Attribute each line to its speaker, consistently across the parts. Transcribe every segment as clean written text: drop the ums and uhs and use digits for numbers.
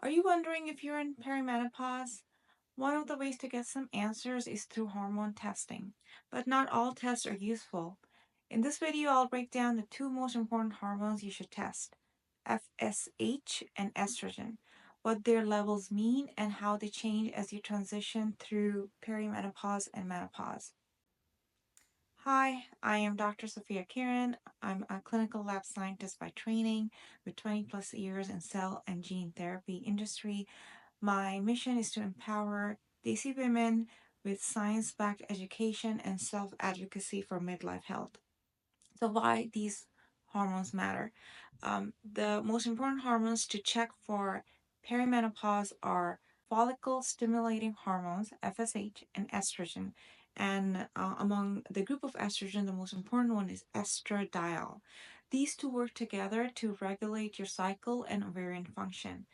Speaker 1: Are you wondering if you're in perimenopause? One of the ways to get some answers is through hormone testing, but not all tests are useful. In this video, I'll break down the two most important hormones you should test: FSH and estrogen, what their levels mean, and how they change as you transition through perimenopause and menopause. Hi, I am Dr. Sophia Kiran. I'm a clinical lab scientist by training with 20 plus years in cell and gene therapy industry. My mission is to empower Desi women with science-backed education and self-advocacy for midlife health. So why these hormones matter? The most important hormones to check for perimenopause are follicle-stimulating hormones, FSH, and estrogen. And among the group of estrogen, the most important one is estradiol. These two work together to regulate your cycle and ovarian function,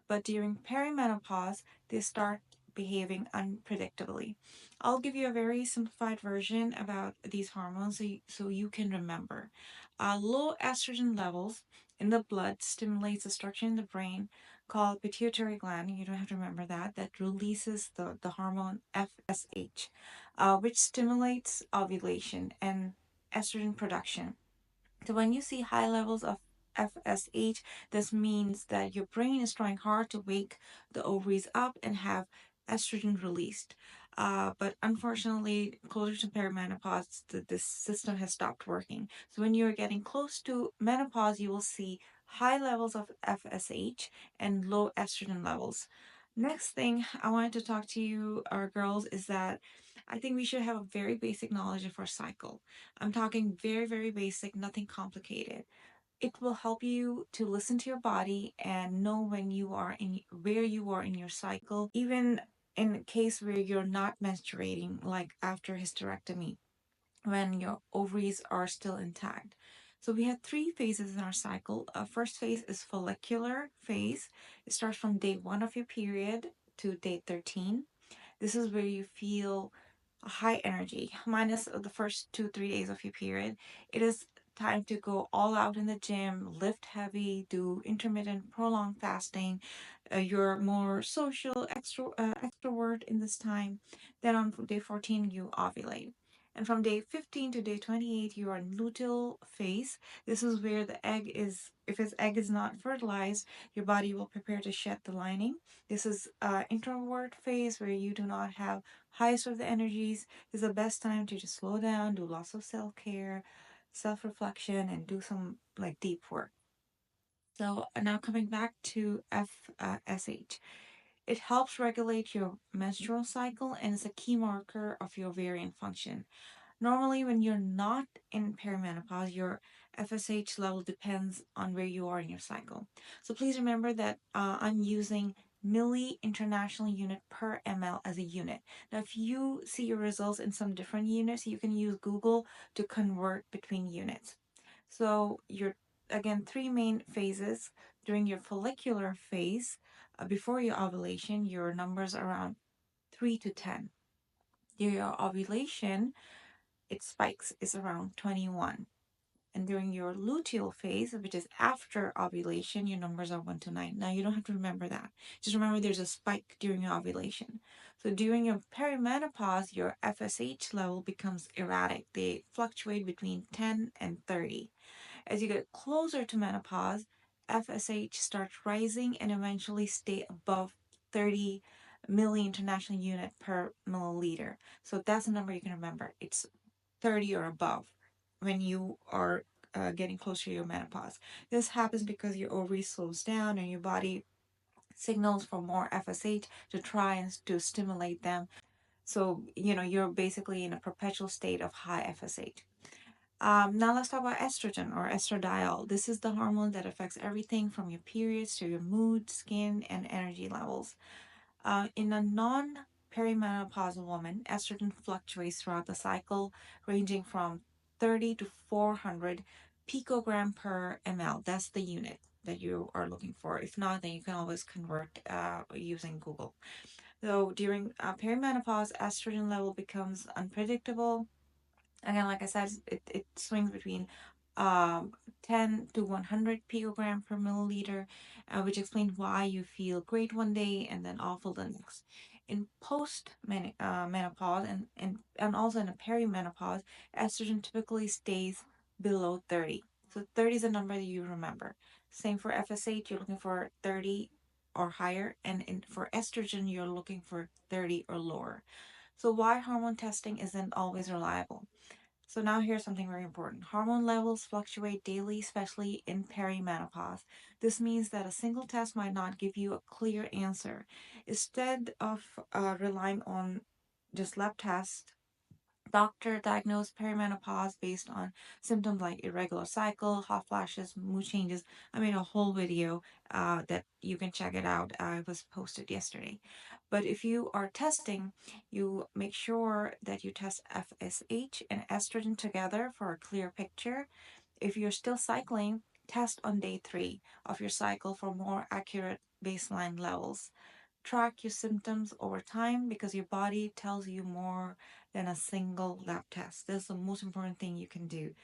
Speaker 1: but during perimenopause, they start behaving unpredictably. I'll give you a very simplified version about these hormones so you can remember. Low estrogen levels in the blood stimulates a structure in the brain called pituitary gland. You don't have to remember that. That releases the hormone FSH, which stimulates ovulation and estrogen production. So when you see high levels of FSH, this means that your brain is trying hard to wake the ovaries up and have estrogen released. But unfortunately, closer to perimenopause, this system has stopped working. So when you're getting close to menopause, you will see high levels of FSH and low estrogen levels. Next thing I wanted to talk to you, our girls, is that I think we should have a very basic knowledge of our cycle. I'm talking very, very basic, nothing complicated. It will help you to listen to your body and know when you are in where you are in your cycle, even in a case where you're not menstruating, like after hysterectomy, when your ovaries are still intact. So we have three phases in our cycle. First phase is follicular phase. It starts from day 1 of your period to day 13. This is where you feel high energy, minus the first 2, 3 days of your period. It is time to go all out in the gym, lift heavy, do intermittent, prolonged fasting. You're more social, extrovert in this time. Then on day 14, you ovulate. And from day 15 to day 28, you are in luteal phase. This is where the egg is, if its egg is not fertilized, your body will prepare to shed the lining. This is introvert phase where you do not have highest of the energies. This is the best time to just slow down, do lots of self-care, self-reflection, and do some like deep work. So now coming back to FSH. It helps regulate your menstrual cycle and is a key marker of your ovarian function. Normally, when you're not in perimenopause, your FSH level depends on where you are in your cycle. So please remember that I'm using milli international unit per ml as a unit. Now, if you see your results in some different units, you can use Google to convert between units. So your again, three main phases. During your follicular phase, before your ovulation, your numbers are around 3 to 10. During your ovulation, it spikes, is around 21. And during your luteal phase, which is after ovulation, your numbers are 1 to 9. Now, you don't have to remember that. Just remember there's a spike during your ovulation. So during your perimenopause, your FSH level becomes erratic. They fluctuate between 10 and 30. As you get closer to menopause, FSH starts rising and eventually stay above 30 milli international unit per milliliter. So that's a number you can remember. It's 30 or above when you are getting closer to your menopause. This happens because your ovary slows down and your body signals for more FSH to try and to stimulate them. So, you're basically in a perpetual state of high FSH. Now let's talk about estrogen or estradiol. This is the hormone that affects everything from your periods to your mood, skin, and energy levels. In a non-perimenopausal woman, estrogen fluctuates throughout the cycle, ranging from 30 to 400 picogram per ml. That's the unit that you are looking for. If not, then you can always convert using Google. So during perimenopause, estrogen level becomes unpredictable. Again, like I said, it swings between um, 10 to 100 picogram per milliliter, which explains why you feel great one day and then awful the next. In menopause and also in a perimenopause, estrogen typically stays below 30. So 30 is a number that you remember. Same for FSH, you're looking for 30 or higher, and for estrogen, you're looking for 30 or lower. So why hormone testing isn't always reliable? So now here's something very important. Hormone levels fluctuate daily, especially in perimenopause. This means that a single test might not give you a clear answer. Instead of relying on just lab tests, doctor diagnosed perimenopause based on symptoms like irregular cycle, hot flashes, mood changes. I made a whole video that you can check it out. I was posted yesterday. But if you are testing, you make sure that you test FSH and estrogen together for a clear picture. If you're still cycling, test on day 3 of your cycle for more accurate baseline levels. Track your symptoms over time because your body tells you more than a single lab test. That's the most important thing you can do.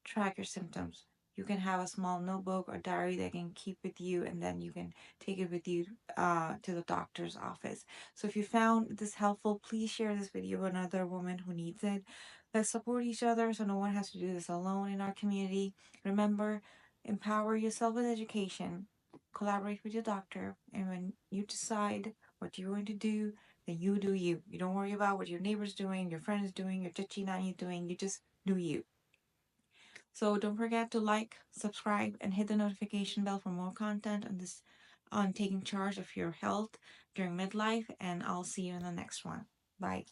Speaker 1: Track your symptoms. You can have a small notebook or diary that you can keep with you, and then you can take it with you to the doctor's office. So if you found this helpful, please share this video with another woman who needs it. Let's support each other so no one has to do this alone in our community. Remember, empower yourself with education, collaborate with your doctor, and when you decide what you're going to do, then you do you. You don't worry about what your neighbor's doing, your friend is doing, your chichi nanny doing. You just do you. So don't forget to like, subscribe, and hit the notification bell for more content on this on taking charge of your health during midlife. And I'll see you in the next one. Bye.